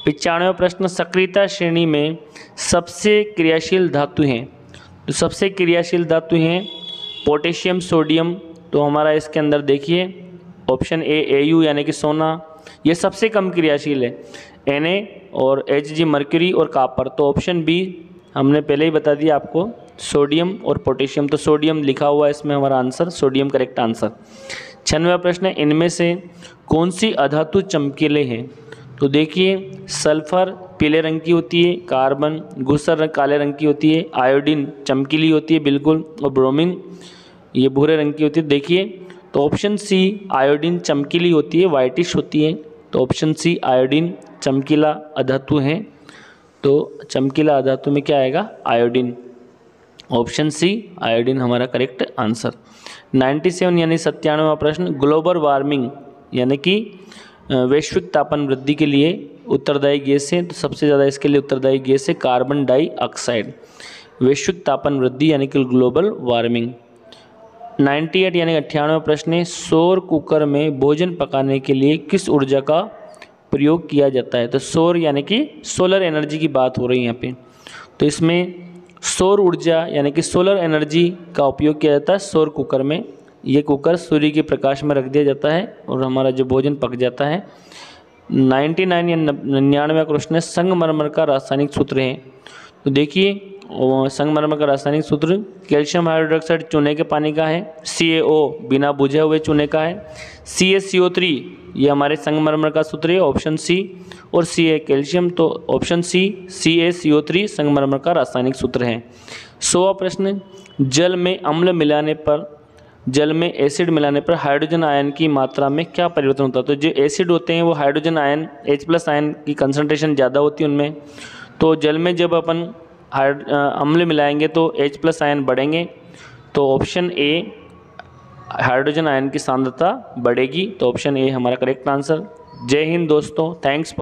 95वां प्रश्न, सक्रियता श्रेणी में सबसे क्रियाशील धातु हैं? तो सबसे क्रियाशील धातु हैं पोटेशियम, सोडियम, तो हमारा इसके अंदर देखिए ऑप्शन ए Au यानी कि सोना, ये सबसे कम क्रियाशील है, Na और Hg मर्क्यूरी और कापर। तो ऑप्शन बी हमने पहले ही बता दिया आपको, सोडियम और पोटेशियम, तो सोडियम लिखा हुआ है इसमें हमारा आंसर, सोडियम करेक्ट आंसर। 96वां प्रश्न है, इनमें से कौन सी अधातु चमकीले हैं? तो देखिए सल्फर पीले रंग की होती है, कार्बन धूसर काले रंग की होती है, आयोडीन चमकीली होती है बिल्कुल, और ब्रोमीन ये भूरे रंग की होती है। देखिए तो ऑप्शन सी आयोडीन चमकीली होती है, वाइटिश होती है, तो ऑप्शन सी आयोडीन चमकीला अधातु है। तो चमकीला अधातु में क्या आएगा? आयोडीन, ऑप्शन सी आयोडीन हमारा करेक्ट आंसर। 97 यानी 97वां प्रश्न, ग्लोबल वार्मिंग यानी कि वैश्विक तापमान वृद्धि के लिए उत्तरदायी गैस है? तो सबसे ज़्यादा इसके लिए उत्तरदायी गैस है कार्बन डाइऑक्साइड। वैश्विक तापमान वृद्धि यानी कि ग्लोबल वार्मिंग। 98 यानी 98वां प्रश्न है, सौर कुकर में भोजन पकाने के लिए किस ऊर्जा का प्रयोग किया जाता है? तो सौर यानी कि सोलर एनर्जी की बात हो रही है यहाँ पे, तो इसमें सौर ऊर्जा यानी कि सोलर एनर्जी का उपयोग किया जाता है सौर कुकर में। ये कुकर सूर्य के प्रकाश में रख दिया जाता है और हमारा जो भोजन पक जाता है। 99 या 99वां प्रश्न है, संगमरमर का रासायनिक सूत्र है? तो देखिए संगमरमर का रासायनिक सूत्र कैल्शियम हाइड्रोक्साइड चूने के पानी का है, CaO बिना बुझे हुए चूने का है, CaCO3 ये हमारे संगमरमर का सूत्र है, ऑप्शन सी, और Ca कैल्शियम, तो ऑप्शन सी CaCO3 संगमरमर का रासायनिक सूत्र है। 100वां प्रश्न, जल में अम्ल मिलाने पर जल में एसिड मिलाने पर हाइड्रोजन आयन की मात्रा में क्या परिवर्तन होता है? तो जो एसिड होते हैं वो हाइड्रोजन आयन H+ आयन की कंसंट्रेशन ज़्यादा होती है उनमें। तो जल में जब अपन अम्ल मिलाएंगे तो H+ आयन बढ़ेंगे। तो ऑप्शन ए हाइड्रोजन आयन की सांद्रता बढ़ेगी। तो ऑप्शन ए हमारा करेक्ट आंसर। जय हिंद दोस्तों, थैंक्स।